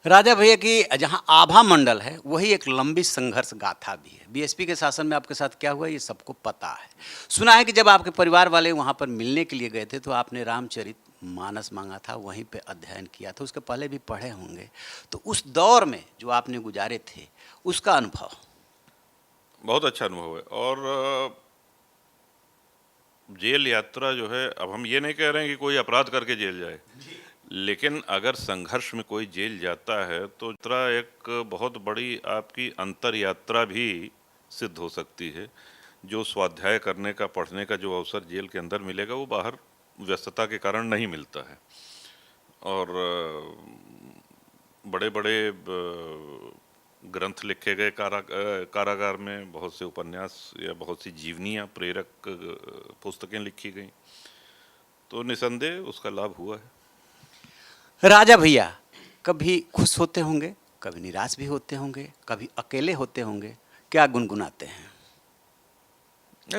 राजा भैया की जहाँ आभा मंडल है वही एक लंबी संघर्ष गाथा भी है। बीएसपी के शासन में आपके साथ क्या हुआ ये सबको पता है। सुना है कि जब आपके परिवार वाले वहाँ पर मिलने के लिए गए थे तो आपने रामचरित मानस मांगा था, वहीं पे अध्ययन किया था, उसके पहले भी पढ़े होंगे। तो उस दौर में जो आपने गुजारे थे उसका अनुभव। बहुत अच्छा अनुभव है। और जेल यात्रा जो है, अब हम ये नहीं कह रहे हैं कि कोई अपराध करके जेल जाए, लेकिन अगर संघर्ष में कोई जेल जाता है तो यात्रा एक बहुत बड़ी आपकी अंतर यात्रा भी सिद्ध हो सकती है। जो स्वाध्याय करने का, पढ़ने का जो अवसर जेल के अंदर मिलेगा वो बाहर व्यस्तता के कारण नहीं मिलता है। और बड़े बड़े ग्रंथ लिखे गए कारागार में, बहुत से उपन्यास या बहुत सी जीवनियाँ प्रेरक पुस्तकें लिखी गई, तो निसंदेह उसका लाभ हुआ है। राजा भैया कभी खुश होते होंगे, कभी निराश भी होते होंगे, कभी अकेले होते होंगे, क्या गुनगुनाते हैं?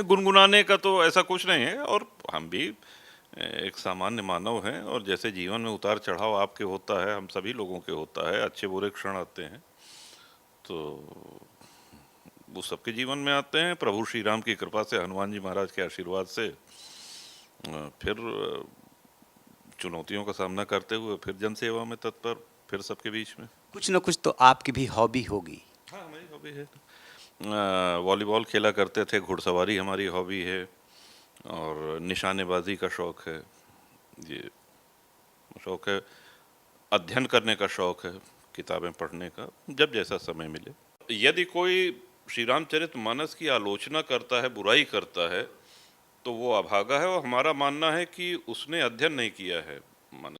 गुनगुनाने का तो ऐसा कुछ नहीं है, और हम भी एक सामान्य मानव हैं, और जैसे जीवन में उतार चढ़ाव आपके होता है, हम सभी लोगों के होता है, अच्छे बुरे क्षण आते हैं, तो वो सबके जीवन में आते हैं। प्रभु श्री राम की कृपा से, हनुमान जी महाराज के आशीर्वाद से फिर चुनौतियों का सामना करते हुए फिर जनसेवा में तत्पर, फिर सबके बीच में। कुछ न कुछ तो आपकी भी हॉबी होगी। हाँ, हमारी हॉबी है। वॉलीबॉल खेला करते थे, घुड़सवारी हमारी हॉबी है, और निशानेबाजी का शौक है। ये शौक है, अध्ययन करने का शौक है, किताबें पढ़ने का, जब जैसा समय मिले। यदि कोई श्री रामचरित मानस की आलोचना करता है, बुराई करता है, तो वो अभागा है, और हमारा मानना है कि उसने अध्ययन नहीं किया है मानस।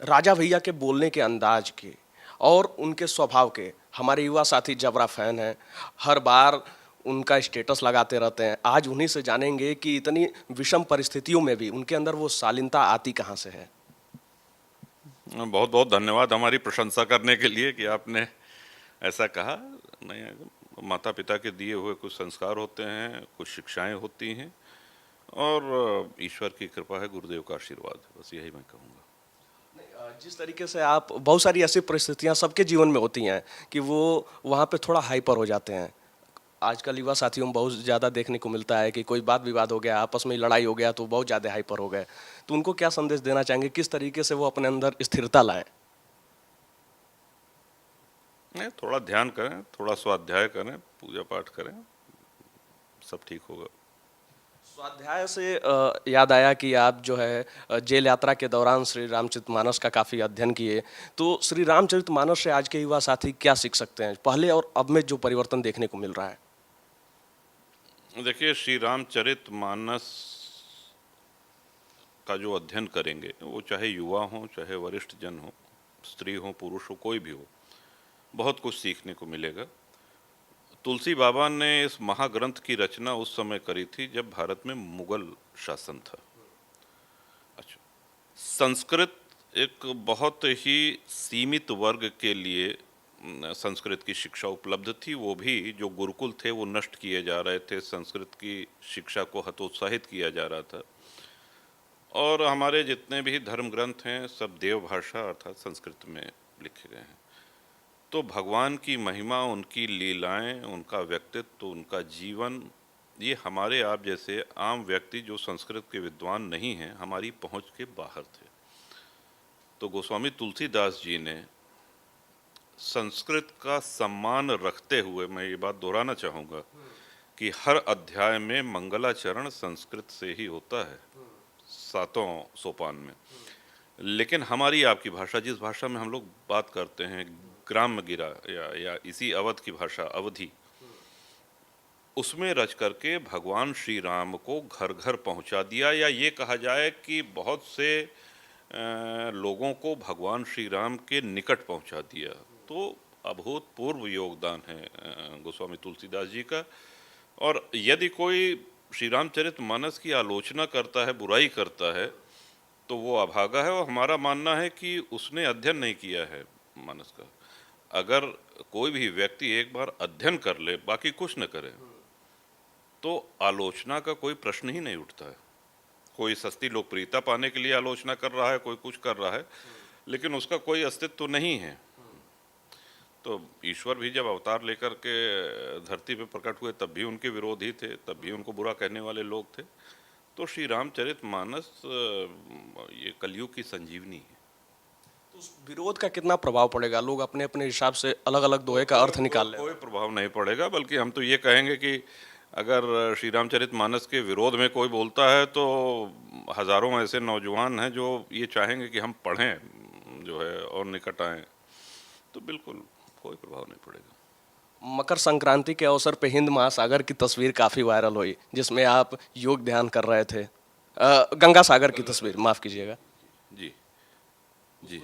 राजा भैया के बोलने के अंदाज के और उनके स्वभाव के हमारे युवा साथी जबरा फैन हैं। हर बार उनका स्टेटस लगाते रहते हैं। आज उन्हीं से जानेंगे कि इतनी विषम परिस्थितियों में भी उनके अंदर वो शालीनता आती कहाँ से है। बहुत बहुत धन्यवाद हमारी प्रशंसा करने के लिए कि आपने ऐसा कहा। नहीं, माता पिता के दिए हुए कुछ संस्कार होते हैं, कुछ शिक्षाएं होती हैं, और ईश्वर की कृपा है, गुरुदेव का आशीर्वाद है, बस यही मैं कहूँगा। जिस तरीके से आप, बहुत सारी ऐसी परिस्थितियां सबके जीवन में होती हैं कि वो वहाँ पे थोड़ा हाइपर हो जाते हैं। आजकल युवा साथियों में बहुत ज़्यादा देखने को मिलता है कि कोई बात विवाद हो गया, आपस में लड़ाई हो गया तो बहुत ज़्यादा हाइपर हो गए। तो उनको क्या संदेश देना चाहेंगे, किस तरीके से वो अपने अंदर स्थिरता लाएं? नहीं, थोड़ा ध्यान करें, थोड़ा स्वाध्याय करें, पूजा पाठ करें, सब ठीक होगा। स्वाध्याय से याद आया कि आप जो है जेल यात्रा के दौरान श्री रामचरितमानस का काफ़ी अध्ययन किए। तो श्री रामचरितमानस से आज के युवा साथी क्या सीख सकते हैं, पहले और अब में जो परिवर्तन देखने को मिल रहा है? देखिए, श्री रामचरित मानस का जो अध्ययन करेंगे, वो चाहे युवा हो, चाहे वरिष्ठ जन हो, स्त्री हो, पुरुष हो, कोई भी हो, बहुत कुछ सीखने को मिलेगा। तुलसी बाबा ने इस महाग्रंथ की रचना उस समय करी थी जब भारत में मुगल शासन था। अच्छा, संस्कृत एक बहुत ही सीमित वर्ग के लिए संस्कृत की शिक्षा उपलब्ध थी, वो भी जो गुरुकुल थे वो नष्ट किए जा रहे थे, संस्कृत की शिक्षा को हतोत्साहित किया जा रहा था, और हमारे जितने भी धर्म ग्रंथ हैं सब देव भाषा अर्थात संस्कृत में लिखे गए हैं। तो भगवान की महिमा, उनकी लीलाएं, उनका व्यक्तित्व, उनका जीवन, ये हमारे आप जैसे आम व्यक्ति जो संस्कृत के विद्वान नहीं हैं, हमारी पहुंच के बाहर थे। तो गोस्वामी तुलसीदास जी ने संस्कृत का सम्मान रखते हुए, मैं ये बात दोहराना चाहूँगा कि हर अध्याय में मंगलाचरण संस्कृत से ही होता है, 7 सोपान में। लेकिन हमारी आपकी भाषा, जिस भाषा में हम लोग बात करते हैं, ग्राम्य गिरा या इसी अवध की भाषा अवधी, उसमें रच करके भगवान श्री राम को घर घर पहुंचा दिया, या ये कहा जाए कि बहुत से लोगों को भगवान श्री राम के निकट पहुंचा दिया। तो अभूतपूर्व योगदान है गोस्वामी तुलसीदास जी का। और यदि कोई श्री रामचरित मानस की आलोचना करता है, बुराई करता है, तो वो अभागा है, और हमारा मानना है कि उसने अध्ययन नहीं किया है मानस का। अगर कोई भी व्यक्ति एक बार अध्ययन कर ले, बाकी कुछ न करे, तो आलोचना का कोई प्रश्न ही नहीं उठता है। कोई सस्ती लोकप्रियता पाने के लिए आलोचना कर रहा है, कोई कुछ कर रहा है, लेकिन उसका कोई अस्तित्व तो नहीं है। तो ईश्वर भी जब अवतार लेकर के धरती पे प्रकट हुए तब भी उनके विरोधी थे, तब भी उनको बुरा कहने वाले लोग थे। तो श्री रामचरितमानस ये कलयुग की संजीवनी है। तो उस विरोध का कितना प्रभाव पड़ेगा? लोग अपने अपने हिसाब से अलग अलग दोहे का अर्थ निकाल लें। कोई प्रभाव नहीं पड़ेगा, बल्कि हम तो ये कहेंगे कि अगर श्री रामचरितमानस के विरोध में कोई बोलता है तो हजारों ऐसे नौजवान हैं जो ये चाहेंगे कि हम पढ़ें जो है और निकट आएँ, तो बिल्कुल कोई प्रभाव नहीं पड़ेगा। मकर संक्रांति के अवसर पे हिंद महासागर की तस्वीर काफ़ी वायरल हुई, जिसमें आप योग ध्यान कर रहे थे। गंगा सागर की तस्वीर, माफ़ कीजिएगा। जी जी।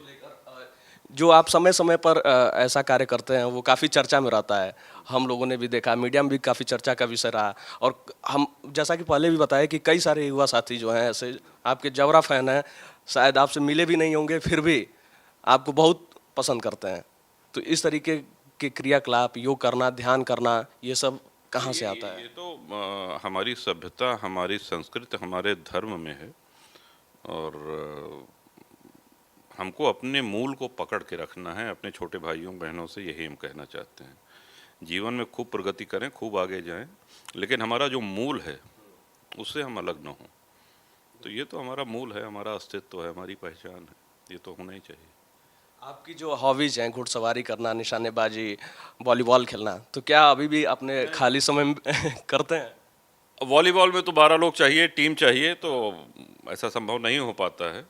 जो आप समय समय पर ऐसा कार्य करते हैं वो काफ़ी चर्चा में रहता है। हम लोगों ने भी देखा, मीडिया में भी काफ़ी चर्चा का विषय रहा। और हम जैसा कि पहले भी बताया कि कई सारे युवा साथी जो हैं ऐसे आपके जबरा फैन हैं, शायद आपसे मिले भी नहीं होंगे, फिर भी आपको बहुत पसंद करते हैं। तो इस तरीके के क्रियाकलाप, योग करना, ध्यान करना, ये सब कहाँ से आता है? ये तो हमारी सभ्यता, हमारी संस्कृति, हमारे धर्म में है। और हमको अपने मूल को पकड़ के रखना है। अपने छोटे भाइयों बहनों से यही हम कहना चाहते हैं। जीवन में खूब प्रगति करें, खूब आगे जाएं, लेकिन हमारा जो मूल है उससे हम अलग ना हों। तो ये तो हमारा मूल है, हमारा अस्तित्व है, हमारी पहचान है, ये तो होना ही चाहिए। आपकी जो हॉबीज हैं, घुड़सवारी करना, निशानेबाजी, वॉलीबॉल खेलना, तो क्या अभी भी अपने खाली समय में करते हैं? वॉलीबॉल में तो 12 लोग चाहिए, टीम चाहिए, तो ऐसा संभव नहीं हो पाता है।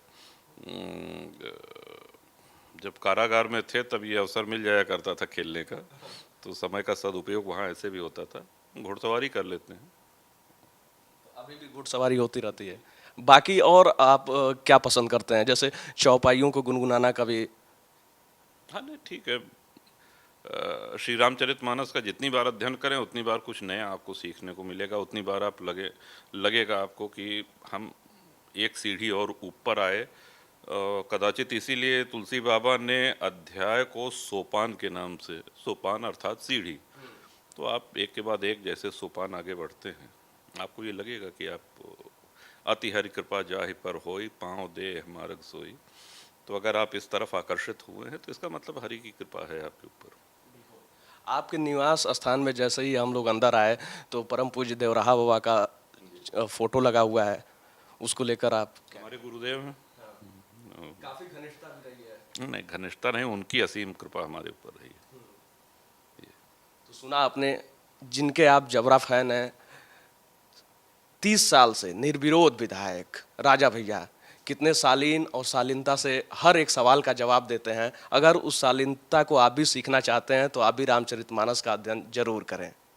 जब कारागार में थे तब ये अवसर मिल जाया करता था खेलने का, तो समय का सदुपयोग वहाँ ऐसे भी होता था। घुड़सवारी कर लेते हैं। अभी भी घुड़सवारी होती रहती है। बाकी और आप क्या पसंद करते हैं? जैसे चौपाइयों को गुनगुनाना कभी? हाँ नहीं, ठीक है। श्री रामचरितमानस का जितनी बार अध्ययन करें उतनी बार कुछ नया आपको सीखने को मिलेगा, उतनी बार आप लगेगा आपको कि हम एक सीढ़ी और ऊपर आए। कदाचित इसीलिए तुलसी बाबा ने अध्याय को सोपान के नाम से, सोपान अर्थात सीढ़ी, तो आप एक के बाद एक जैसे सोपान आगे बढ़ते हैं, आपको ये लगेगा कि आप अति हरि कृपा जाहि पर होई, पाँव दे मार्ग सोई। तो अगर आप इस तरफ आकर्षित हुए हैं तो इसका मतलब हरि की कृपा है आपके ऊपर। आपके निवास स्थान में जैसे ही हम लोग अंदर आए तो परम पूज्य देवराहा बाबा का फोटो लगा हुआ है, उसको लेकर आप? हमारे गुरुदेव हैं। काफी घनिष्ठता भी रही है। नहीं, घनिष्ठता नहीं, उनकी असीम कृपा हमारे ऊपर रही है। तो सुना आपने, जिनके आप जबरा फैन हैं, 30 साल से निर्विरोध विधायक राजा भैया कितने शालीन और शालीनता से हर एक सवाल का जवाब देते हैं। अगर उस शालीनता को आप भी सीखना चाहते हैं तो आप भी रामचरितमानस का अध्ययन जरूर करें।